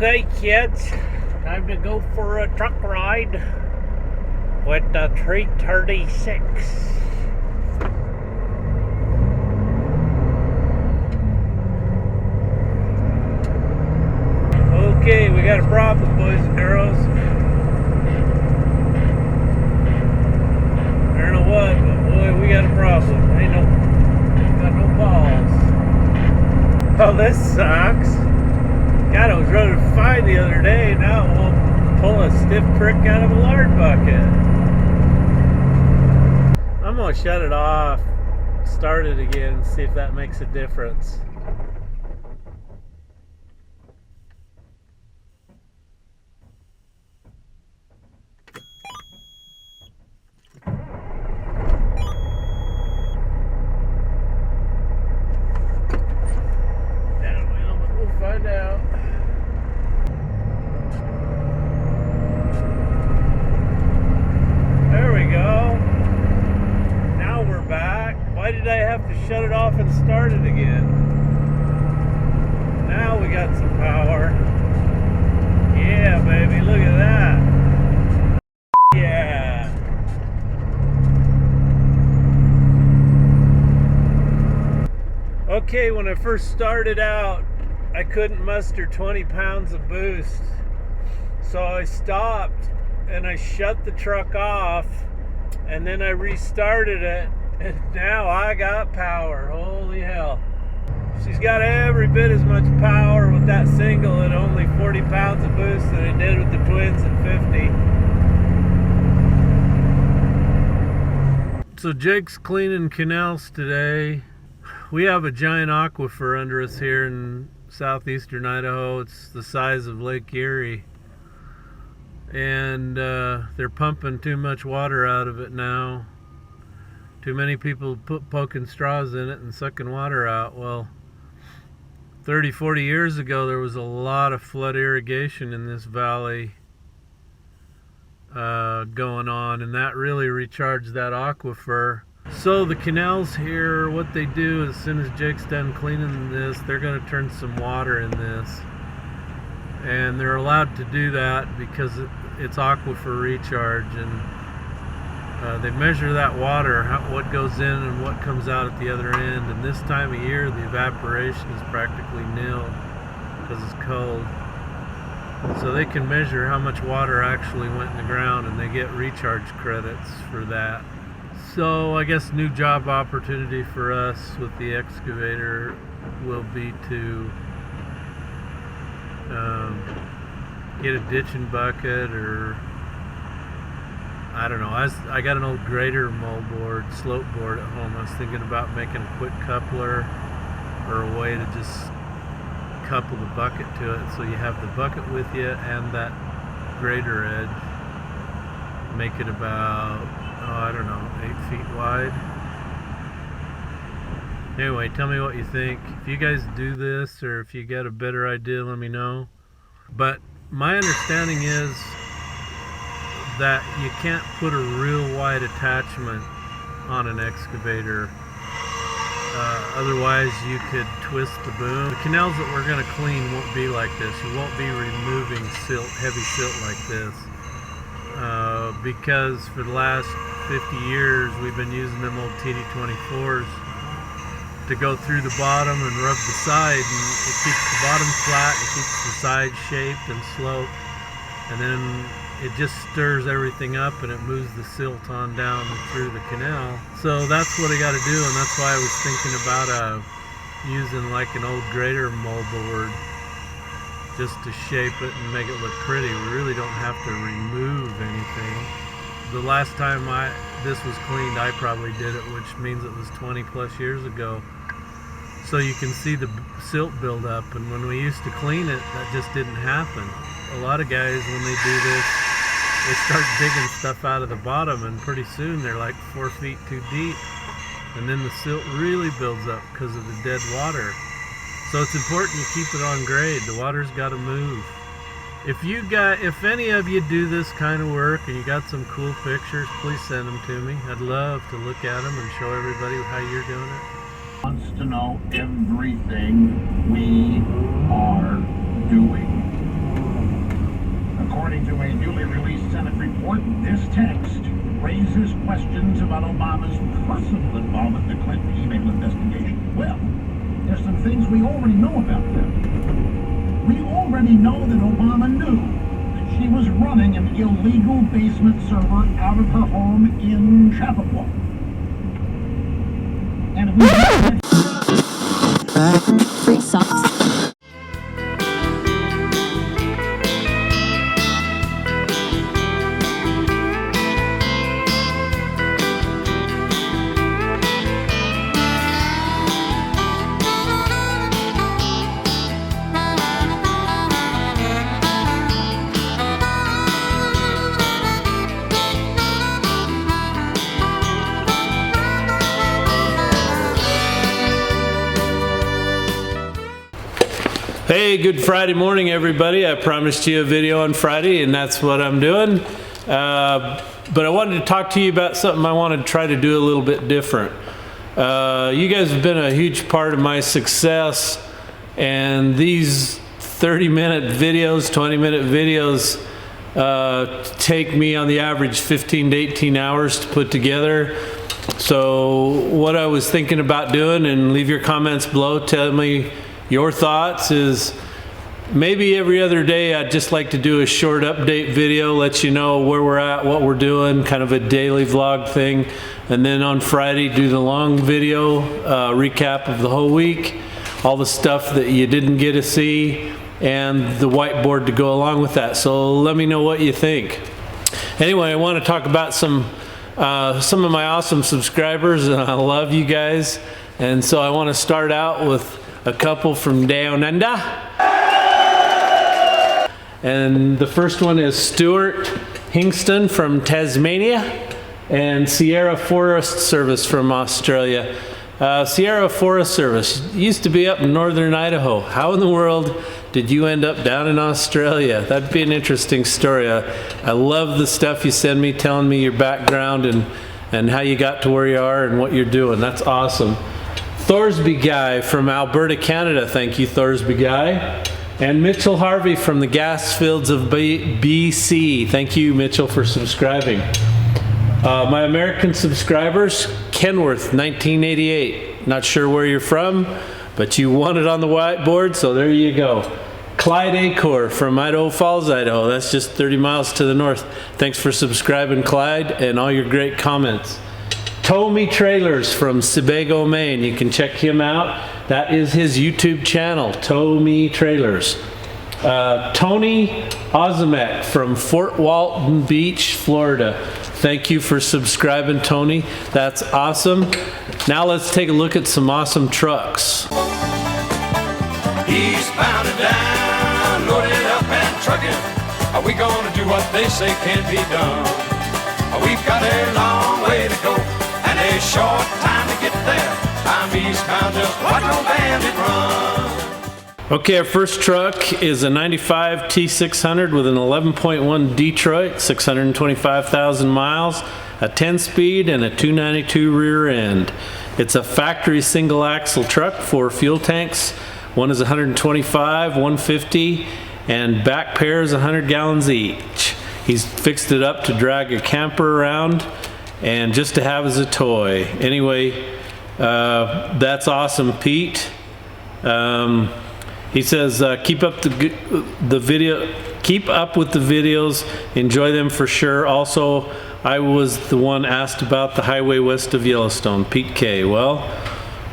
Okay, kids, time to go for a truck ride with the 336. Okay, we got a problem, boys and girls. I don't know what, but boy, we got a problem. Got no balls. Oh, this sucks. God, I was running fine the other day. Now it won't pull a stiff prick out of a lard bucket. I'm gonna shut it off, start it again, and see if that makes a difference. We'll find out. There we go. Now we're back. Why did I have to shut it off and start it again? Now we got some power. Yeah, baby, look at that. Yeah. Okay, when I first started out, I couldn't muster 20 pounds of boost. So I stopped and I shut the truck off and then I restarted it, and now I got power. Holy hell. She's got every bit as much power with that single at only 40 pounds of boost than it did with the twins at 50. So Jake's cleaning canals today. We have a giant aquifer under us here in southeastern Idaho. It's the size of Lake Erie. And they're pumping too much water out of it now. Too many people poking straws in it and sucking water out. Well, 30, 40 years ago, there was a lot of flood irrigation in this valley going on, and that really recharged that aquifer. So the canals here, what they do as soon as Jake's done cleaning this, they're going to turn some water in this. And they're allowed to do that because it's aquifer recharge, and they measure that water, what goes in and what comes out at the other end. And this time of year, the evaporation is practically nil because it's cold. So they can measure how much water actually went in the ground, and they get recharge credits for that. So I guess new job opportunity for us with the excavator will be to get a ditching bucket, or I don't know. I got an old grader moldboard, slope board at home. I was thinking about making a quick coupler or a way to just couple the bucket to it so you have the bucket with you and that grader edge. Make it about, I don't know, 8 feet wide. Anyway, tell me what you think. If you guys do this, or if you got a better idea, let me know. But my understanding is that you can't put a real wide attachment on an excavator. Otherwise you could twist the boom. The canals that we're going to clean won't be like this. You won't be removing silt, heavy silt like this. Because for the last 50 years we've been using them old TD24s to go through the bottom and rub the side, and it keeps the bottom flat, it keeps the side shaped and sloped, and then it just stirs everything up and it moves the silt on down through the canal. So that's what I got to do, and that's why I was thinking about using like an old grader moldboard just to shape it and make it look pretty. We really don't have to remove anything. The last time this was cleaned, I probably did it, which means it was 20 plus years ago. So you can see the silt build up, and when we used to clean it, that just didn't happen. A lot of guys, when they do this, they start digging stuff out of the bottom, and pretty soon they're like 4 feet too deep, and then the silt really builds up because of the dead water. So it's important you keep it on grade. The water's got to move. If any of you do this kind of work and you got some cool pictures, please send them to me. I'd love to look at them and show everybody how you're doing it. Wants to know everything we are doing. According to a newly released Senate report, this text raises questions about Obama's possible involvement in the Clinton email investigation. Well, there's some things we already know about that. We already know that Obama knew that she was running an illegal basement server out of her home in Chappaqua. And Free socks. Hey, good Friday morning, everybody. I promised you a video on Friday, and that's what I'm doing. But I wanted to talk to you about something I want to try to do a little bit different. You guys have been a huge part of my success, and these 30-minute videos, 20-minute videos take me on the average 15 to 18 hours to put together. So what I was thinking about doing, and leave your comments below, tell me your thoughts, is maybe every other day I'd just like to do a short update video, let you know where we're at, what we're doing, kind of a daily vlog thing. And then on Friday, do the long video recap of the whole week, all the stuff that you didn't get to see, and the whiteboard to go along with that. So let me know what you think. Anyway, I want to talk about some of my awesome subscribers, and I love you guys. And so I want to start out with a couple from down under. And the first one is Stuart Hingston from Tasmania, and Sierra Forest Service from Australia. Sierra Forest Service used to be up in northern Idaho. How in the world did you end up down in Australia? That'd be an interesting story. I love the stuff you send me, telling me your background and how you got to where you are and what you're doing. That's awesome. Thorsby Guy from Alberta, Canada. Thank you, Thorsby Guy. And Mitchell Harvey from the gas fields of BC. Thank you, Mitchell, for subscribing. My American subscribers, Kenworth, 1988. Not sure where you're from, but you want it on the whiteboard, so there you go. Clyde Acor from Idaho Falls, Idaho. That's just 30 miles to the north. Thanks for subscribing, Clyde, and all your great comments. Tommy Trailers from Sebago, Maine. You can check him out. That is his YouTube channel, Tommy Trailers. Tony Ozimek from Fort Walton Beach, Florida. Thank you for subscribing, Tony. That's awesome. Now let's take a look at some awesome trucks. Eastbound and down, loaded up and trucking. Are we gonna do what they say can't be done? We've got a long way to go and a short time to get there. I'm eastbound, just watch old bandit run. Okay, our first truck is a 95 T600 with an 11.1 Detroit, 625,000 miles, a 10-speed, and a 292 rear end. It's a factory single axle truck, 4 fuel tanks. One is 125, 150, and back pairs 100 gallons each. He's fixed it up to drag a camper around and just to have as a toy. Anyway, that's awesome, Pete. He says, keep up with the videos, enjoy them for sure. Also, I was the one asked about the highway west of Yellowstone, Pete K. Well,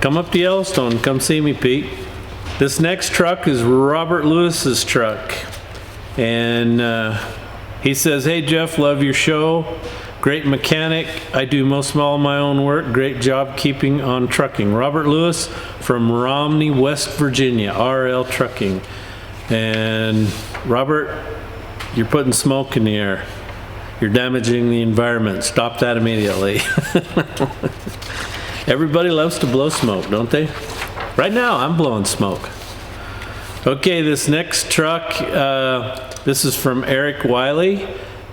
come up to Yellowstone, come see me, Pete. This next truck is Robert Lewis's truck, and he says, hey Jeff, love your show. Great mechanic. I do most of all my own work. Great job keeping on trucking. Robert Lewis from Romney, West Virginia, RL Trucking. And Robert, you're putting smoke in the air. You're damaging the environment. Stop that immediately. Everybody loves to blow smoke, don't they? Right now, I'm blowing smoke. Okay, this next truck, this is from Eric Wiley,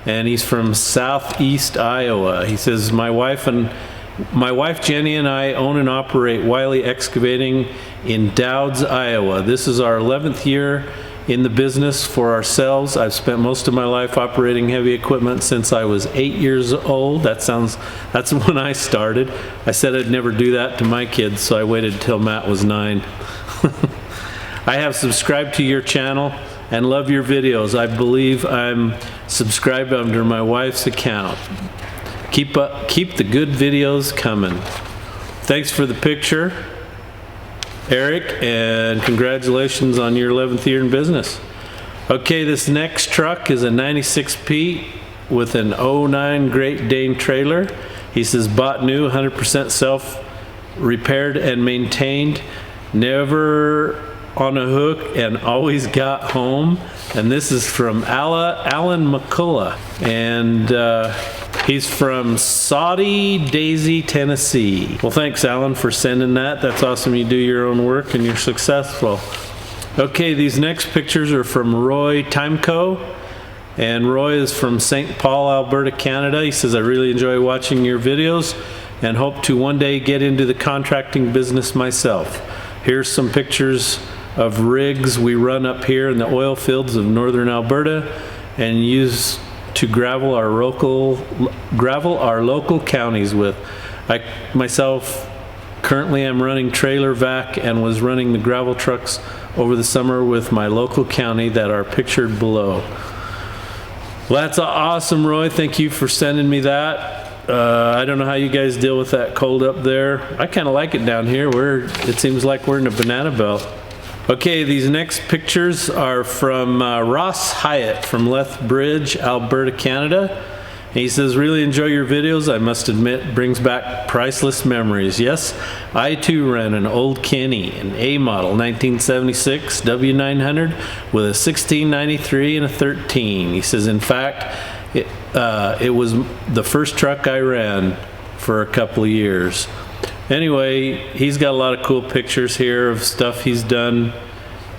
and he's from southeast Iowa. He says, my wife Jenny and I own and operate Wiley Excavating in Dowds, Iowa. This is our 11th year in the business for ourselves. I've spent most of my life operating heavy equipment since I was 8 years old. That's when I started. I said I'd never do that to my kids, so I waited till Matt was 9. I have subscribed to your channel and love your videos. I believe I'm subscribed under my wife's account. Keep the good videos coming. Thanks for the picture, Eric, and congratulations on your 11th year in business. Okay, this next truck is a 96P with an 09 Great Dane trailer. He says bought new, 100% self-repaired and maintained, never on a hook and always got home. And this is from Alan McCullough, and he's from Saudi Daisy, Tennessee. Well, thanks, Alan, for sending that. That's awesome. You do your own work and you're successful. Okay, these next pictures are from Roy Timeco, and Roy is from St. Paul, Alberta, Canada. He says, I really enjoy watching your videos and hope to one day get into the contracting business myself. Here's some pictures of rigs we run up here in the oil fields of northern Alberta and use to gravel our local counties with. I myself currently am running trailer vac and was running the gravel trucks over the summer with my local county that are pictured below. Well, that's awesome, Roy. Thank you for sending me that. I don't know how you guys deal with that cold up there. I kind of like it down here where it seems like we're in a banana belt. Okay, these next pictures are from Ross Hyatt from Lethbridge, Alberta, Canada. And he says, really enjoy your videos. I must admit, brings back priceless memories. Yes, I too ran an old Kenny, an A model 1976 W900 with a 1693 and a 13. He says, in fact, it was the first truck I ran for a couple of years. Anyway, he's got a lot of cool pictures here of stuff he's done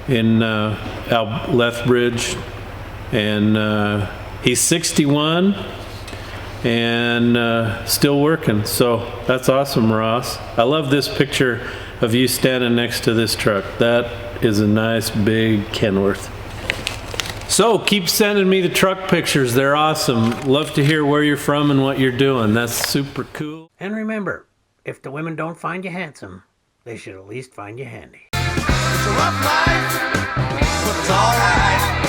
in Lethbridge, and he's 61 and still working, so that's awesome, Ross. I love this picture of you standing next to this truck. That is a nice big Kenworth. So keep sending me the truck pictures. They're awesome. Love to hear where you're from and what you're doing. That's super cool. And remember, if the women don't find you handsome, they should at least find you handy. It's a rough life, but it's alright.